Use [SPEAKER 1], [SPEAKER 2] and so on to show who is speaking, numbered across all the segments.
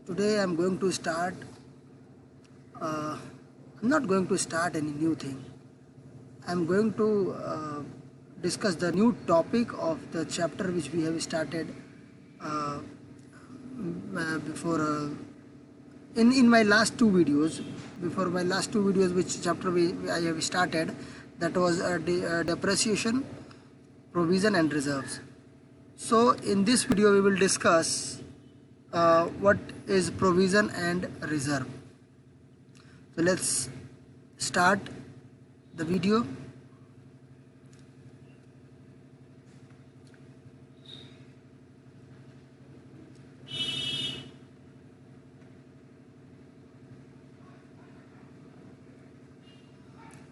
[SPEAKER 1] Today I'm going to start. I'm not going to start any new thing. I'm going to discuss the new topic of the chapter which we have started before. In my last two videos, before my last two videos, which chapter I have started, that was depreciation, provision, and reserves. So in this video we will discuss what is provision and reserve. So let's start the video.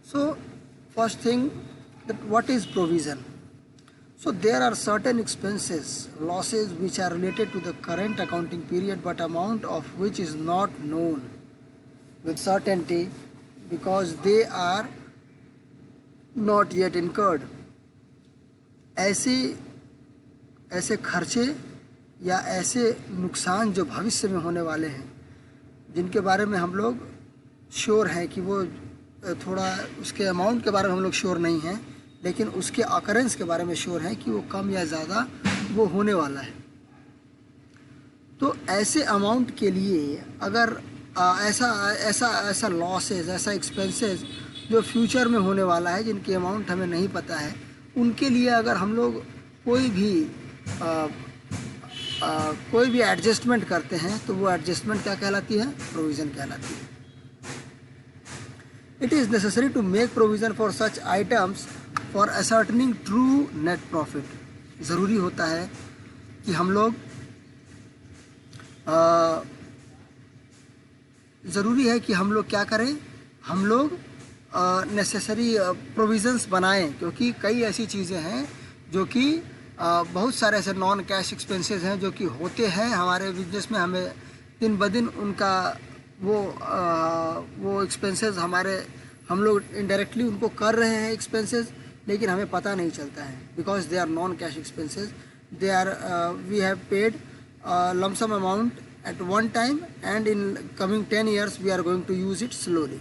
[SPEAKER 1] So first thing, that what is provision? So there are certain expenses, losses which are related to the current accounting period but amount of which is not known with certainty because they are not yet incurred. ऐसे खर्चे या ऐसे नुकसान जो भविष्य में होने वाले हैं, जिनके बारे में हम लोग श्योर हैं कि वो थोड़ा उसके अमाउंट के बारे में हम लोग श्योर नहीं हैं, लेकिन उसके ऑकरेंस के बारे में श्योर है कि वो कम या ज़्यादा वो होने वाला है। तो ऐसे अमाउंट के लिए अगर ऐसा लॉसेस, ऐसा एक्सपेंसेस जो फ्यूचर में होने वाला है, जिनकी अमाउंट हमें नहीं पता है, उनके लिए अगर हम लोग कोई भी एडजस्टमेंट करते हैं तो वो एडजस्टमेंट क्या कहलाती है? प्रोविज़न कहलाती है। It is necessary to make provision for such items for ascertaining true net profit. ज़रूरी होता है कि हम लोग क्या करें? हम लोग नेसेसरी प्रोविज़न्स बनाएं, क्योंकि कई ऐसी चीज़ें हैं जो कि बहुत सारे ऐसे नॉन कैश एक्सपेंसेस हैं जो कि होते हैं हमारे बिजनेस में। हमें दिन ब दिन उनका वो एक्सपेंसेस हम लोग इनडायरेक्टली उनको कर रहे हैं एक्सपेंसेस, लेकिन हमें पता नहीं चलता है because they are non cash expenses. They are we have paid lump sum amount at one time and in coming 10 years we are going to use it slowly.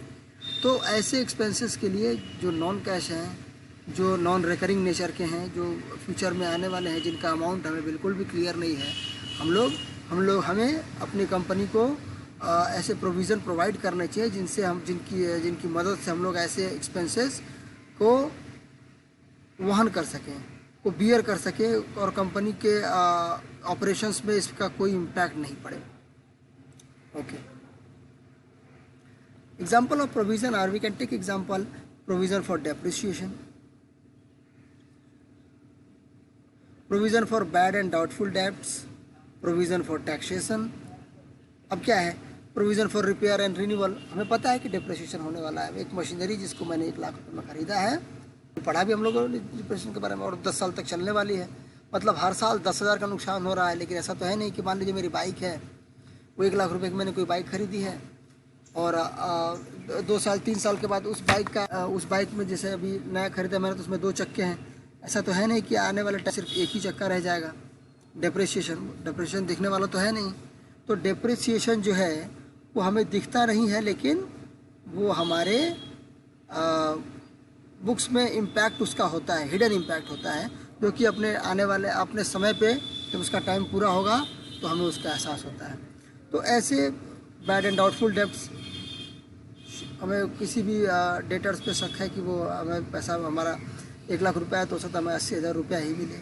[SPEAKER 1] तो ऐसे एक्सपेंसेस के लिए जो नॉन कैश हैं, जो नॉन रिकरिंग नेचर के हैं, जो फ्यूचर में आने वाले हैं, जिनका अमाउंट हमें बिल्कुल भी क्लियर नहीं है, हमें अपनी कंपनी को ऐसे प्रोविज़न प्रोवाइड करने चाहिए जिनकी मदद से हम लोग ऐसे एक्सपेंसेस को वहन कर सकें, को बियर कर सकें और कंपनी के ऑपरेशंस में इसका कोई इम्पैक्ट नहीं पड़े। Okay, example of provision are we can take example provision for depreciation, provision for bad and doubtful debts, provision for taxation. अब क्या है? Provision for repair and renewal. हमें पता है कि डिप्रिसिएशन होने वाला है। एक मशीनरी जिसको मैंने 1 लाख रुपये में ख़रीदा है, पढ़ा भी हम लोगों ने डिप्रिसिएशन के बारे में, और 10 साल तक चलने वाली है। मतलब हर साल 10,000 का नुकसान हो रहा है। लेकिन ऐसा तो है नहीं कि मान लीजिए मेरी बाइक है, वो 1 लाख रुपये की मैंने कोई बाइक खरीदी है और 2 साल 3 साल के बाद उस बाइक में, जैसे अभी नया खरीदा मैंने, तो उसमें 2 चक्के हैं। ऐसा तो है नहीं कि आने वाले टाइम सिर्फ एक ही चक्का रह जाएगा। डिप्रिसिएशन दिखने वाला तो है नहीं। तो डिप्रिसिएशन जो है वो हमें दिखता नहीं है, लेकिन वो हमारे बुक्स में इम्पैक्ट उसका होता है, हिडन इम्पैक्ट होता है, जो कि अपने समय पे जब उसका टाइम पूरा होगा तो हमें उसका एहसास होता है। तो ऐसे बैड एंड डाउटफुल डेब्ट्स, हमें किसी भी डेटर्स पे शक है कि वो हमें पैसा, हमारा 1 लाख रुपया है तो उससे हमें 80,000 रुपया ही मिले,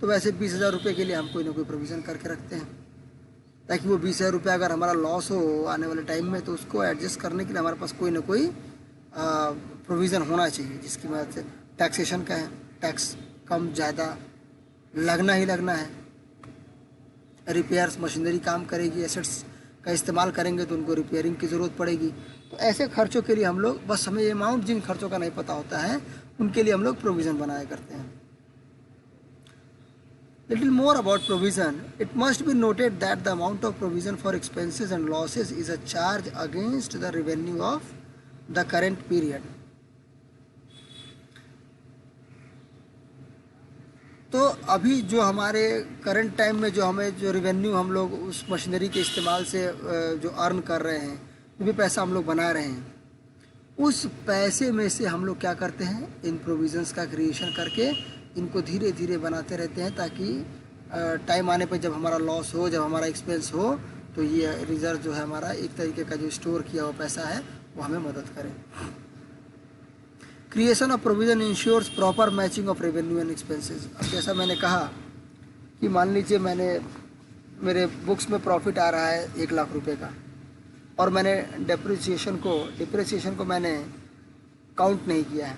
[SPEAKER 1] तो वैसे 20,000 रुपये के लिए हम कोई ना कोई प्रोविज़न करके रखते हैं, ताकि वो 20,000 रुपया अगर हमारा लॉस हो आने वाले टाइम में तो उसको एडजस्ट करने के लिए हमारे पास कोई ना कोई प्रोविज़न होना चाहिए, जिसकी मदद से टैक्सेशन का है, टैक्स कम ज़्यादा लगना ही लगना है। रिपेयर्स, मशीनरी काम करेगी, एसेट्स का इस्तेमाल करेंगे तो उनको रिपेयरिंग की ज़रूरत पड़ेगी। तो ऐसे खर्चों के लिए हम लोग, बस हमें अमाउंट जिन खर्चों का नहीं पता होता है उनके लिए हम लोग प्रोविज़न बनाया करते हैं। Little more about provision. It must be noted that the amount of provision for expenses and losses is a charge against the revenue of the current period. तो अभी जो हमारे करंट टाइम में जो हमें जो रेवेन्यू हम लोग उस मशीनरी के इस्तेमाल से जो अर्न कर रहे हैं, जो भी पैसा हम लोग बना रहे हैं, उस पैसे में से हम लोग क्या करते हैं, इन प्रोविज़न्स का क्रिएशन करके इनको धीरे धीरे बनाते रहते हैं, ताकि टाइम आने पर जब हमारा लॉस हो, जब हमारा एक्सपेंस हो, तो ये रिज़र्व जो है हमारा एक तरीके का जो स्टोर किया हुआ पैसा है वो हमें मदद करे। Creation of provision ensures proper matching of revenue and expenses. अब जैसा मैंने कहा कि मान लीजिए मेरे बुक्स में प्रॉफिट आ रहा है 1 लाख रुपए का, और मैंने डिप्रिसिएशन को मैंने काउंट नहीं किया है,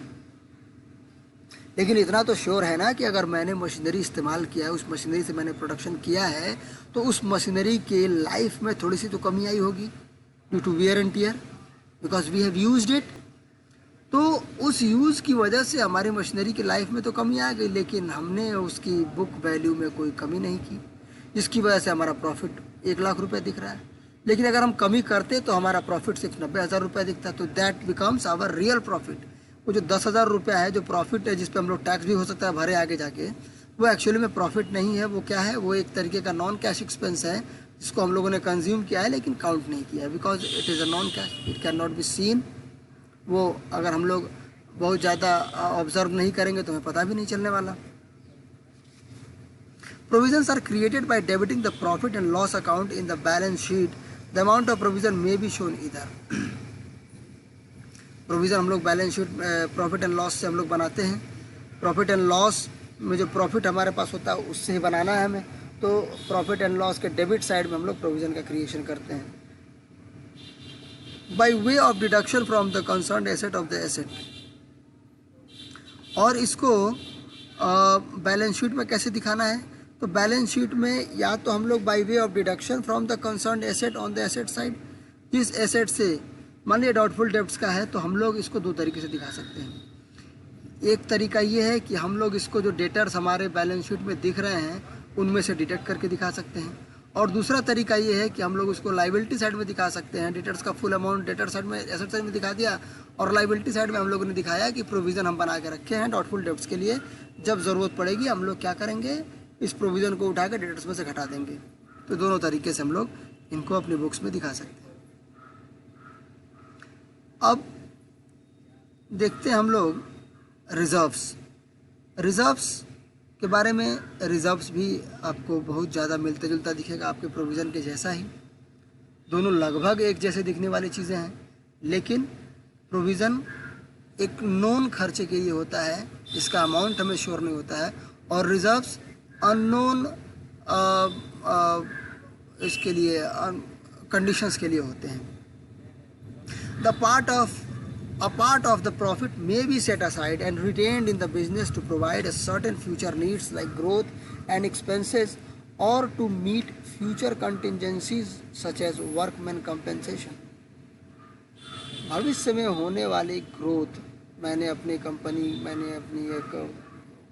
[SPEAKER 1] लेकिन इतना तो श्योर है ना कि अगर मैंने मशीनरी इस्तेमाल किया है, उस मशीनरी से मैंने प्रोडक्शन किया है, तो उस मशीनरी के लाइफ में थोड़ी सी तो कमी आई होगी due to wear and tear, because we have used it. तो उस यूज़ की वजह से हमारी मशीनरी की लाइफ में तो कमी आ गई, लेकिन हमने उसकी बुक वैल्यू में कोई कमी नहीं की, जिसकी वजह से हमारा प्रॉफिट 1 लाख रुपए दिख रहा है। लेकिन अगर हम कमी करते तो हमारा प्रॉफिट सिर्फ 90,000 रुपये दिखता, तो that becomes our real profit. वो जो 10,000 रुपया है, जो प्रॉफिट है, जिस पे हम लोग टैक्स भी हो सकता है भरे आगे जाके, वो एक्चुअली में प्रॉफिट नहीं है। वो क्या है, वो एक तरीके का नॉन कैश एक्सपेंस है, जिसको हम लोगों ने कंज्यूम किया है लेकिन काउंट नहीं किया है, because it is a non cash, it can not be seen. वो अगर हम लोग बहुत ज़्यादा ऑब्जर्व नहीं करेंगे तो हमें पता भी नहीं चलने वाला। Provisions are created by debiting the profit and loss account in the balance sheet. The amount of provision may be shown either. Provision हम लोग balance sheet profit and loss से हम लोग बनाते हैं। प्रॉफिट एंड लॉस में जो profit हमारे पास होता है उससे ही बनाना है हमें, तो प्रॉफिट एंड लॉस के डेबिट साइड में हम लोग प्रोविज़न का क्रिएशन करते हैं by way of deduction from the concerned asset of the asset. और इसको बैलेंस शीट में कैसे दिखाना है, तो बैलेंस शीट में या तो हम लोग by way of deduction from the concerned asset on the asset side, जिस एसेट से मान लिया डाउटफुल डेब्ट्स का है, तो हम लोग इसको 2 तरीके से दिखा सकते हैं। एक तरीका ये है कि हम लोग इसको जो डेटर्स हमारे बैलेंस शीट में दिख रहे हैं उनमें से डिडक्ट करके दिखा सकते हैं, और दूसरा तरीका ये है कि हम लोग उसको लाइबिलिटी साइड में दिखा सकते हैं। डेटर्स का फुल अमाउंट डेटर साइड में, एसेट साइड में दिखा दिया, और लाइबिलिटी साइड में हम लोगों ने दिखाया कि प्रोविज़न हम बना के रखे हैं डाउटफुल डेब्ट्स के लिए, जब ज़रूरत पड़ेगी हम लोग क्या करेंगे, इस प्रोविज़न को उठा कर डेटर्स में से घटा देंगे। तो दोनों तरीके से हम लोग इनको अपनी बुक्स में दिखा सकते हैं। अब देखते हैं हम लोग रिजर्व्स के बारे में। रिजर्व्स भी आपको बहुत ज़्यादा मिलता जुलता दिखेगा आपके प्रोविज़न के जैसा ही, दोनों लगभग एक जैसे दिखने वाली चीज़ें हैं, लेकिन प्रोविज़न एक नोन खर्चे के लिए होता है, इसका अमाउंट हमें श्योर नहीं होता है, और रिजर्व्स अननोन इसके लिए कंडीशंस के लिए होते हैं। A part of the profit may be set aside and retained in the business to provide a certain future needs like growth and expenses, or to meet future contingencies such as workman compensation. भविष्य में होने वाली growth, मैंने अपनी एक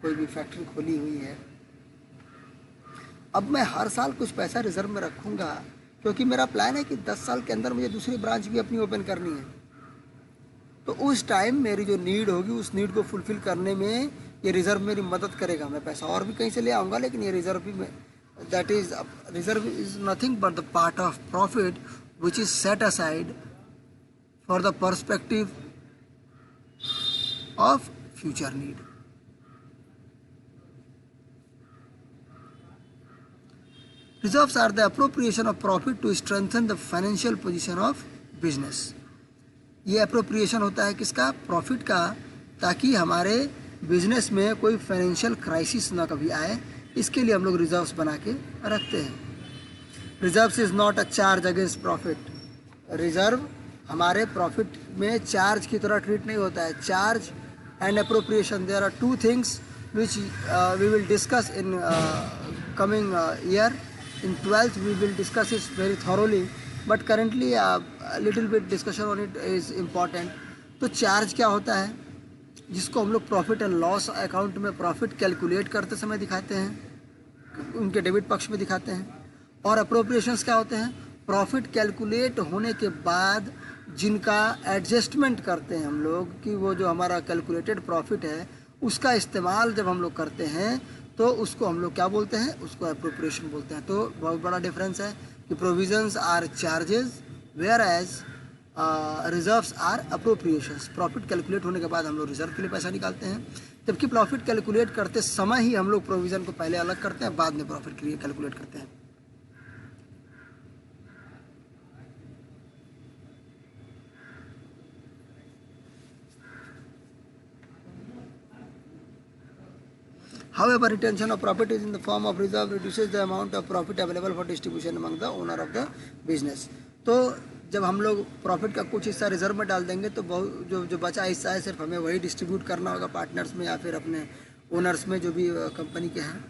[SPEAKER 1] कोई भी factory खोली हुई है, अब मैं हर साल कुछ पैसा रिजर्व में रखूँगा, क्योंकि मेरा प्लान है कि 10 साल के अंदर मुझे दूसरी ब्रांच भी अपनी ओपन करनी है। तो उस टाइम मेरी जो नीड होगी, उस नीड को फुलफ़िल करने में ये रिज़र्व मेरी मदद करेगा। मैं पैसा और भी कहीं से ले आऊँगा, लेकिन ये रिज़र्व भी reserve is nothing but the part of profit which is set aside for the perspective of future need. Reserves are the appropriation of profit to strengthen the financial position of business. ये appropriation होता है किसका, profit का, ताकि हमारे business में कोई financial crisis ना कभी आए, इसके लिए हम लोग रिजर्व्स बना के रखते हैं। Reserves is not a charge against profit. Reserve हमारे प्रॉफिट में चार्ज की तरह ट्रीट नहीं होता है। Charge and appropriation, there are 2 things which we will discuss in coming year. In 12th we will discuss it very thoroughly, but currently a little bit discussion on it is important. तो charge क्या होता है, जिसको हम लोग profit and loss account में profit calculate करते समय दिखाते हैं, उनके डेबिट पक्ष में दिखाते हैं। और अप्रोप्रिएशंस क्या होते हैं, प्रॉफिट कैलकुलेट होने के बाद जिनका एडजस्टमेंट करते हैं हम लोग, कि वो जो हमारा कैलकुलेटेड प्रॉफिट है उसका इस्तेमाल जब हम लोग करते हैं, तो उसको हम लोग क्या बोलते हैं, उसको अप्रोप्रिएशन बोलते हैं। तो बहुत बड़ा डिफरेंस है कि provisions are charges whereas reserves are appropriations. Profit calculate होने के बाद हम लोग रिजर्व के लिए पैसा निकालते हैं, जबकि प्रॉफिट कैलकुलेट करते समय ही हम लोग प्रोविज़न को पहले अलग करते हैं, बाद में प्रॉफिट के लिए कैलकुलेट करते हैं। However, retention of profit is in the form of reserve reduces the amount of profit available for distribution among the owner of the business। तो जब हम लोग प्रॉफिट का कुछ हिस्सा रिजर्व में डाल देंगे तो बहुत जो बचा हिस्सा है सिर्फ हमें वही डिस्ट्रीब्यूट करना होगा पार्टनर्स में या फिर अपने ओनर्स में जो भी कंपनी के हैं।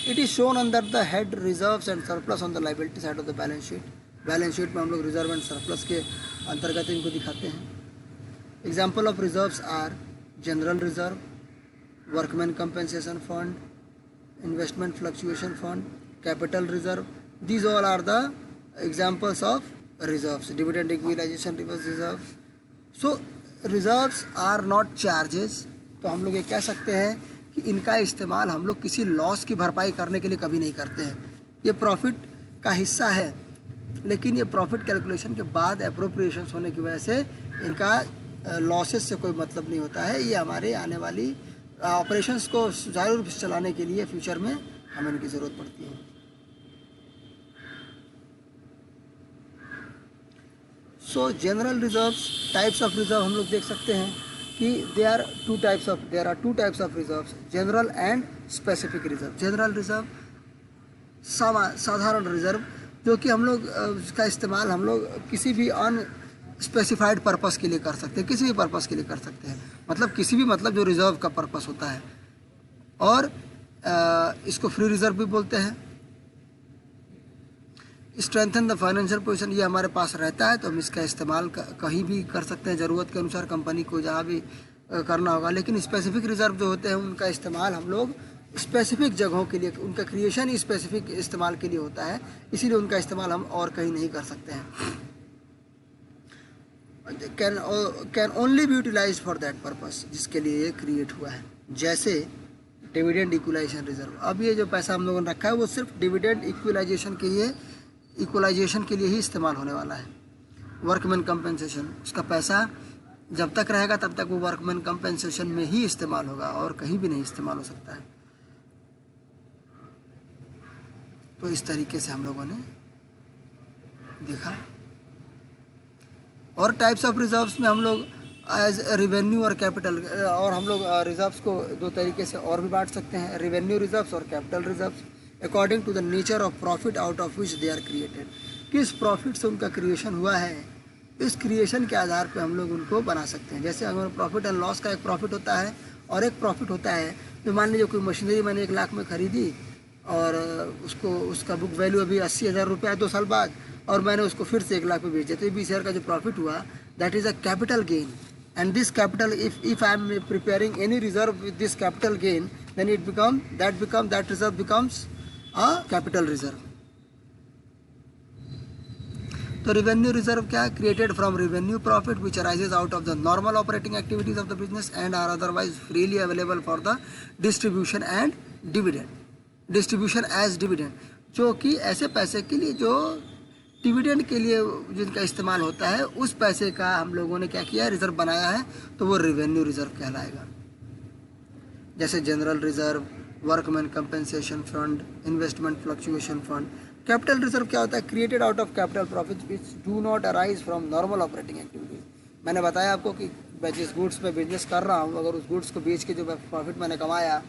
[SPEAKER 1] It is shown under the head reserves and surplus on the liability side of the balance sheet. Balance sheet में हम लोग रिजर्व एंड सरप्लस के अंतर्गत इनको दिखाते हैं। Example of reserves are general reserve, workman compensation fund, investment fluctuation fund, capital reserve. These all are the examples of reserves. Dividend equalization reserve. So reserves are not charges। तो हम लोग ये कह सकते हैं कि इनका इस्तेमाल हम लोग किसी लॉस की भरपाई करने के लिए कभी नहीं करते हैं। ये प्रॉफिट का हिस्सा है, लेकिन ये प्रॉफिट कैलकुलेशन के बाद अप्रोप्रिएशंस होने की वजह से इनका लॉसेस से कोई मतलब नहीं होता है। ये हमारे आने वाली ऑपरेशंस को सुचारू रूप से चलाने के लिए फ्यूचर में हमें इनकी ज़रूरत पड़ती है। So general reserves, types of reserve हम लोग देख सकते हैं कि there are two types of reserves, general and specific reserve. General reserve साधारण रिजर्व, जो कि हम लोग उसका इस्तेमाल हम लोग किसी भी स्पेसिफाइड पर्पस के लिए कर सकते हैं, किसी भी पर्पस के लिए कर सकते हैं, मतलब किसी भी मतलब जो रिजर्व का पर्पस होता है। और इसको फ्री रिजर्व भी बोलते हैं। स्ट्रेंथन द फाइनेंशियल पोजीशन, ये हमारे पास रहता है तो हम इसका इस्तेमाल कहीं भी कर सकते हैं, ज़रूरत के अनुसार कंपनी को जहाँ भी करना होगा। लेकिन स्पेसिफिक रिजर्व जो होते हैं उनका इस्तेमाल हम लोग स्पेसिफिक जगहों के लिए, उनका क्रिएशन ही स्पेसिफिक इस्तेमाल के लिए होता है, इसीलिए उनका इस्तेमाल हम और कहीं नहीं कर सकते हैं। Can only be utilise for that purpose, जिसके लिए ये क्रिएट हुआ है। जैसे डिविडेंड इक्वलाइजेशन रिजर्व, अब ये जो पैसा हम लोगों ने रखा है वो सिर्फ डिविडेंड इक्वलाइजेशन के लिए ही इस्तेमाल होने वाला है। वर्कमैन कंपेंसेशन, उसका पैसा जब तक रहेगा तब तक वो वर्कमैन कंपेंसेशन में ही इस्तेमाल होगा और कहीं भी नहीं इस्तेमाल हो सकता है। तो इस तरीके से हम लोगों ने देखा। और टाइप्स ऑफ रिजर्व्स में हम लोग एज रेवेन्यू और कैपिटल, और हम लोग रिजर्व्स को दो तरीके से और भी बांट सकते हैं, रेवेन्यू रिजर्व्स और capital reserves, according to the nature of profit out of which they are created. किस प्रॉफिट से उनका क्रिएशन हुआ है, इस क्रिएशन के आधार पर हम लोग उनको बना सकते हैं। जैसे अगर प्रॉफिट एंड लॉस का एक प्रॉफिट होता है और एक प्रॉफिट होता है, तो मान लीजिए कोई मशीनरी मैंने 1 लाख में खरीदी और उसका बुक वैल्यू अभी 80,000 रुपये है 2 साल बाद, और मैंने उसको फिर से 1 लाख में बेच दिया, तो 20,000 का जो प्रॉफिट हुआ that is a capital gain. And this capital, if I am preparing any reserve with this capital gain, then that reserve becomes a capital reserve. तो रेवेन्यू रिजर्व क्या है? Created from revenue profit which arises out of the normal operating activities of the business and are otherwise freely available for the distribution and dividend, distribution as dividend, जो कि ऐसे पैसे के लिए जो डिविडेंड के लिए जिनका इस्तेमाल होता है, उस पैसे का हम लोगों ने क्या किया, रिजर्व बनाया है, तो वो रेवेन्यू रिजर्व कहलाएगा। जैसे general reserve, workman compensation fund, investment fluctuation fund. Capital reserve क्या होता है? Created out of capital profit which do not arise from normal operating activities. मैंने बताया आपको कि मैं जिस गुड्स पे बिजनेस कर रहा हूँ, अगर उस गुड्स को बेच के जो प्रॉफिट मैंने कमाया,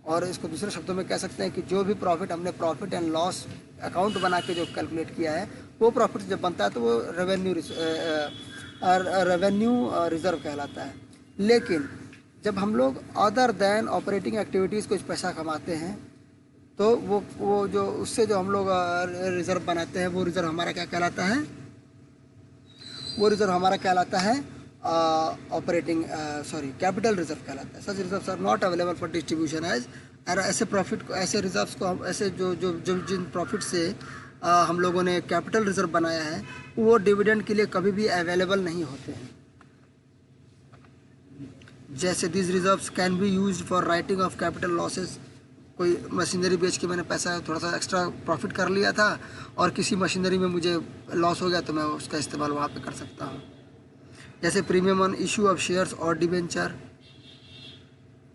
[SPEAKER 1] और इसको दूसरे शब्दों में कह सकते हैं कि जो भी प्रॉफिट हमने प्रॉफिट एंड लॉस अकाउंट बना के जो कैलकुलेट किया है, वो प्रॉफिट जब बनता है तो वो रेवेन्यू रिजर्व कहलाता है। लेकिन जब हम लोग अदर दैन ऑपरेटिंग एक्टिविटीज़ कुछ पैसा कमाते हैं, तो वो जो उससे जो हम लोग रिज़र्व बनाते हैं, वो रिज़र्व हमारा क्या कहलाता है? वो रिज़र्व हमारा कहलाता है कैपिटल रिजर्व कहलाता है। Such reserves are not available for distribution as, और ऐसे प्रॉफिट को, ऐसे रिजर्व्स को हम ऐसे जिन प्रॉफिट से हम लोगों ने कैपिटल रिजर्व बनाया है, वो डिविडेंड के लिए कभी भी अवेलेबल नहीं होते हैं। जैसे this reserves can be used for writing of capital losses. कोई मशीनरी बेच के मैंने पैसा थोड़ा सा एक्स्ट्रा प्रॉफिट कर लिया था और किसी मशीनरी में मुझे लॉस हो गया तो मैं उसका इस्तेमाल वहाँ पे कर सकता हूँ। जैसे premium on issue of shares और debenture,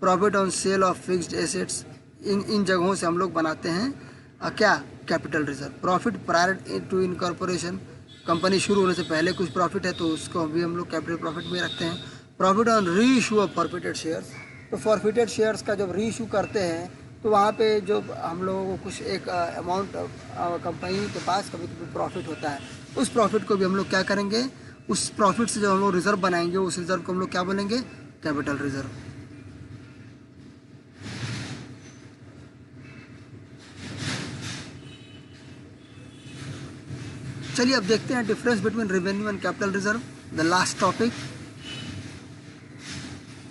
[SPEAKER 1] profit on sale of fixed assets, इन जगहों से हम लोग बनाते हैं क्या, capital reserve. Profit prior to incorporation, company शुरू होने से पहले कुछ प्रॉफिट है तो उसको भी हम लोग कैपिटल प्रॉफिट में रखते हैं। प्रॉफिट ऑन री इशू ऑफ फॉरफिटेड शेयर्स, तो फॉरफिटेड शेयर्स का जब री इशू करते हैं तो वहाँ पे जो हम लोगों को कुछ एक अमाउंट कंपनी के पास कभी कभी प्रॉफिट होता है, उस प्रॉफिट को भी हम लोग क्या करेंगे, उस प्रॉफिट से जब हम लोग रिजर्व बनाएंगे उस रिजर्व को हम लोग क्या बोलेंगे, कैपिटल रिजर्व। चलिए अब देखते हैं difference between revenue and capital reserve, the last topic.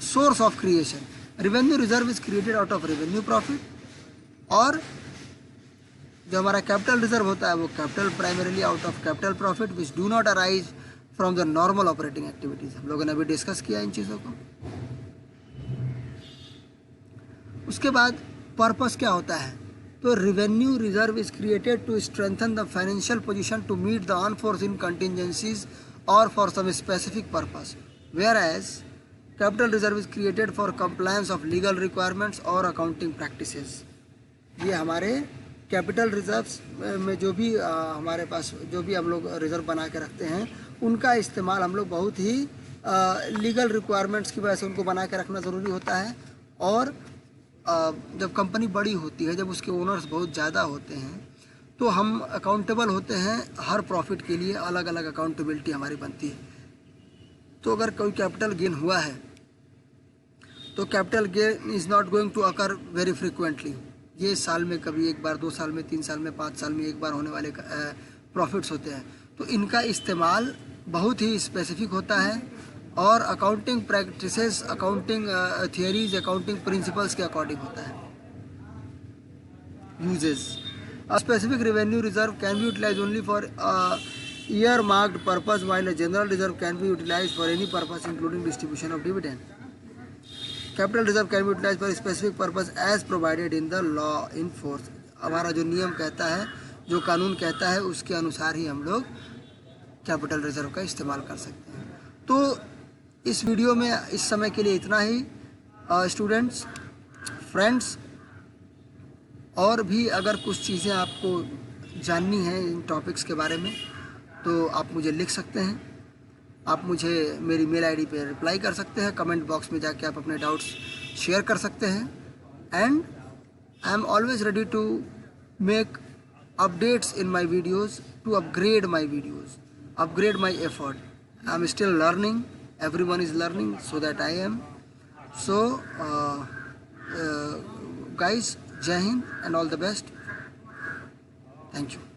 [SPEAKER 1] Source of creation, revenue reserve is created out of revenue profit, और जो हमारा कैपिटल रिजर्व होता है वो capital primarily out of capital profit which do not arise from the normal operating activities. हम लोगों ने अभी डिस्कस किया इन चीज़ों को। उसके बाद पर्पस क्या होता है, तो revenue reserve is created to strengthen the financial position to meet the unforeseen contingencies और for some specific purpose, whereas capital reserve is created for compliance of legal requirements और अकाउंटिंग प्रैक्टिसेस। ये हमारे capital reserves में जो भी हमारे पास जो भी हम लोग रिजर्व बना के रखते हैं उनका इस्तेमाल हम लोग बहुत ही लीगल रिक्वायरमेंट्स की वजह से उनको बना के रखना ज़रूरी होता है। और जब कंपनी बड़ी होती है, जब उसके ओनर्स बहुत ज़्यादा होते हैं तो हम अकाउंटेबल होते हैं, हर प्रॉफिट के लिए अलग अलग अकाउंटेबिलिटी हमारी बनती है। तो अगर कोई कैपिटल गेन हुआ है तो capital gain is not going to occur very frequently, ये साल में कभी एक बार, 2 साल में, 3 साल में, 5 साल में एक बार होने वाले प्रॉफिट्स होते हैं। तो इनका इस्तेमाल बहुत ही स्पेसिफिक होता है और accounting practices, accounting theories, accounting principles के अकॉर्डिंग होता है। Uses, a specific revenue reserve can be utilize only for earmarked purpose while a general reserve can be utilise for any purpose including distribution of dividend. Capital reserve can be utilise for specific purpose as provided in the law in force. हमारा जो नियम कहता है, जो कानून कहता है, उसके अनुसार ही हम लोग कैपिटल रिजर्व का इस्तेमाल कर सकते हैं। तो इस वीडियो में इस समय के लिए इतना ही स्टूडेंट्स, फ्रेंड्स। और भी अगर कुछ चीज़ें आपको जाननी हैं इन टॉपिक्स के बारे में तो आप मुझे लिख सकते हैं, आप मुझे मेरी मेल आईडी पे रिप्लाई कर सकते हैं, कमेंट बॉक्स में जाके आप अपने डाउट्स शेयर कर सकते हैं। And I am always ready to make updates in my videos to upgrade my videos, upgrade my effort. I am still learning, everyone is learning, so that I am. So guys, Jai Hind and all the best. Thank you.